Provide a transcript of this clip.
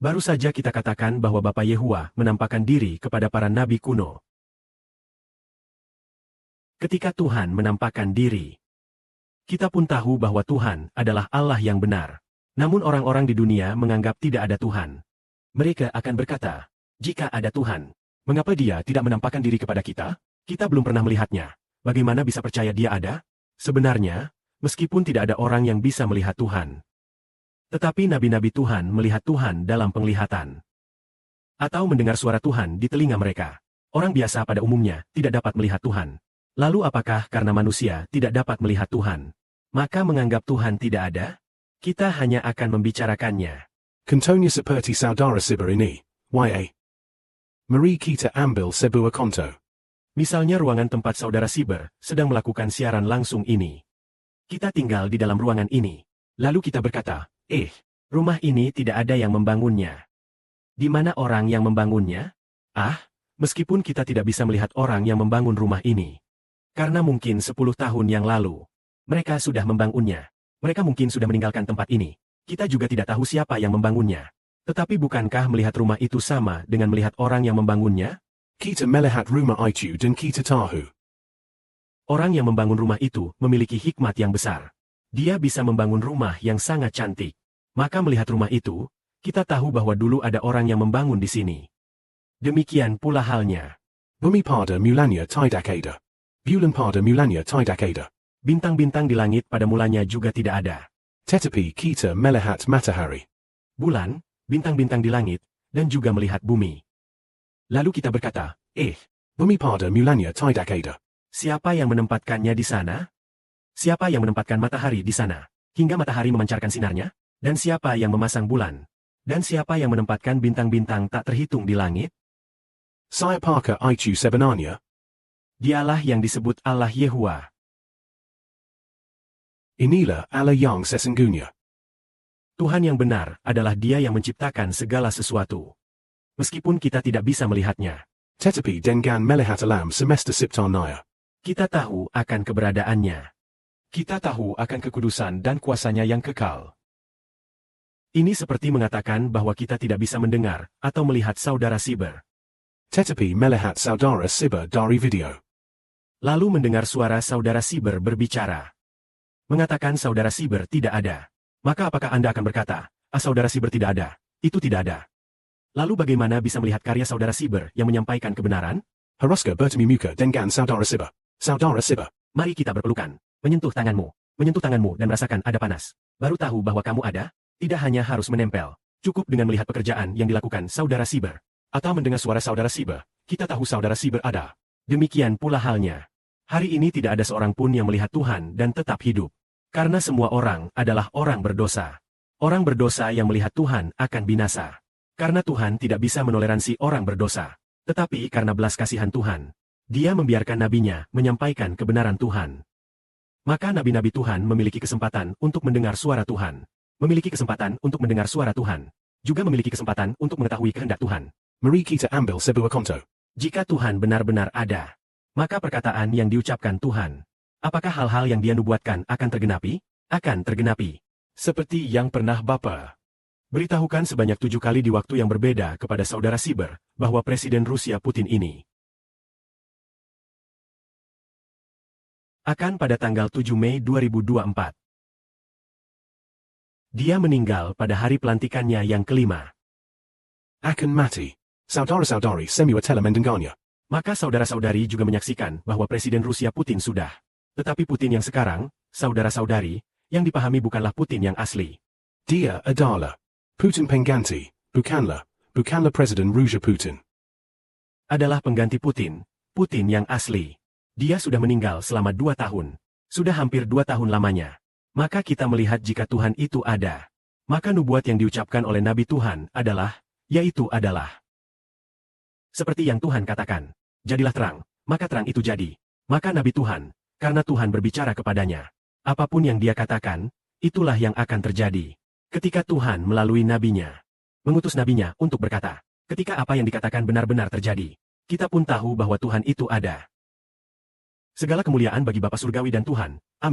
Baru saja kita katakan bahwa Bapa Yehuwa menampakkan diri kepada para nabi kuno. Ketika Tuhan menampakkan diri, kita pun tahu bahwa Tuhan adalah Allah yang benar. Namun orang-orang di dunia menganggap tidak ada Tuhan. Mereka akan berkata, jika ada Tuhan, mengapa Dia tidak menampakkan diri kepada kita? Kita belum pernah melihatnya. Bagaimana bisa percaya Dia ada? Sebenarnya, meskipun tidak ada orang yang bisa melihat Tuhan, tetapi nabi-nabi Tuhan melihat Tuhan dalam penglihatan. Atau mendengar suara Tuhan di telinga mereka. Orang biasa pada umumnya tidak dapat melihat Tuhan. Lalu apakah karena manusia tidak dapat melihat Tuhan, maka menganggap Tuhan tidak ada? Kita hanya akan membicarakannya. Kantonia seperti saudara Siber ini, ya. Mari kita ambil sebuah contoh. Misalnya ruangan tempat saudara Siber sedang melakukan siaran langsung ini. Kita tinggal di dalam ruangan ini. Lalu kita berkata, rumah ini tidak ada yang membangunnya. Di mana orang yang membangunnya? Meskipun kita tidak bisa melihat orang yang membangun rumah ini. Karena mungkin 10 tahun yang lalu, mereka sudah membangunnya. Mereka mungkin sudah meninggalkan tempat ini. Kita juga tidak tahu siapa yang membangunnya. Tetapi bukankah melihat rumah itu sama dengan melihat orang yang membangunnya? Kita melihat rumah itu dan kita tahu. Orang yang membangun rumah itu memiliki hikmat yang besar. Dia bisa membangun rumah yang sangat cantik. Maka melihat rumah itu, kita tahu bahwa dulu ada orang yang membangun di sini. Demikian pula halnya. Bumi pada mulanya tidak ada. Bulan pada mulanya tidak ada. Bintang-bintang di langit pada mulanya juga tidak ada. Tetapi kita melihat matahari, bulan, bintang-bintang di langit, dan juga melihat bumi. Lalu kita berkata, bumi pada mulanya tidak ada. Siapa yang menempatkannya di sana? Siapa yang menempatkan matahari di sana, hingga matahari memancarkan sinarnya? Dan siapa yang memasang bulan? Dan siapa yang menempatkan bintang-bintang tak terhitung di langit? Saya pakai itu sebenarnya. Dialah yang disebut Allah Yehuwa. Inilah Allah yang sesungguhnya. Tuhan yang benar adalah Dia yang menciptakan segala sesuatu. Meskipun kita tidak bisa melihatnya. Tetapi dengan melihat alam semesta ciptaannya, kita tahu akan keberadaannya. Kita tahu akan kekudusan dan kuasanya yang kekal. Ini seperti mengatakan bahwa kita tidak bisa mendengar atau melihat saudara Siber. Tetapi melihat saudara Siber dari video. Lalu mendengar suara saudara Siber berbicara. Mengatakan saudara Siber tidak ada. Maka apakah Anda akan berkata, saudara Siber tidak ada, itu tidak ada. Lalu bagaimana bisa melihat karya saudara Siber yang menyampaikan kebenaran? Haruskah bertemu muka dengan saudara Siber? Saudara Siber. Mari kita berpelukan, menyentuh tanganmu dan merasakan ada panas. Baru tahu bahwa kamu ada? Tidak hanya harus menempel, cukup dengan melihat pekerjaan yang dilakukan saudara Siber. Atau mendengar suara saudara Siber, kita tahu saudara Siber ada. Demikian pula halnya. Hari ini tidak ada seorang pun yang melihat Tuhan dan tetap hidup. Karena semua orang adalah orang berdosa. Orang berdosa yang melihat Tuhan akan binasa. Karena Tuhan tidak bisa menoleransi orang berdosa. Tetapi karena belas kasihan Tuhan, Dia membiarkan nabinya menyampaikan kebenaran Tuhan. Maka nabi-nabi Tuhan memiliki kesempatan untuk mendengar suara Tuhan. Memiliki kesempatan untuk mendengar suara Tuhan. Juga memiliki kesempatan untuk mengetahui kehendak Tuhan. Mari kita ambil sebuah contoh. Jika Tuhan benar-benar ada, maka perkataan yang diucapkan Tuhan, apakah hal-hal yang Dia nubuatkan akan tergenapi? Akan tergenapi. Seperti yang pernah Bapa beritahukan sebanyak 7 kali di waktu yang berbeda kepada saudara Siber, bahwa Presiden Rusia Putin ini akan pada tanggal 7 Mei 2024. Dia meninggal pada hari pelantikannya yang kelima. Akan mati. Saudara-saudari semua telah mendengarnya. Maka saudara-saudari juga menyaksikan bahwa Presiden Rusia Putin sudah. Tetapi Putin yang sekarang, saudara-saudari, yang dipahami bukanlah Putin yang asli. Dia adalah Putin pengganti, bukanlah Presiden Rusia Putin. Adalah pengganti Putin, Putin yang asli. Dia sudah meninggal selama 2 tahun. Sudah hampir 2 tahun lamanya. Maka kita melihat jika Tuhan itu ada. Maka nubuat yang diucapkan oleh Nabi Tuhan adalah, yaitu adalah. Seperti yang Tuhan katakan, jadilah terang, maka terang itu jadi. Maka Nabi Tuhan, karena Tuhan berbicara kepadanya, apapun yang Dia katakan, itulah yang akan terjadi. Ketika Tuhan melalui nabinya, mengutus nabinya untuk berkata, ketika apa yang dikatakan benar-benar terjadi, kita pun tahu bahwa Tuhan itu ada. Segala kemuliaan bagi Bapa Surgawi dan Tuhan. Amin.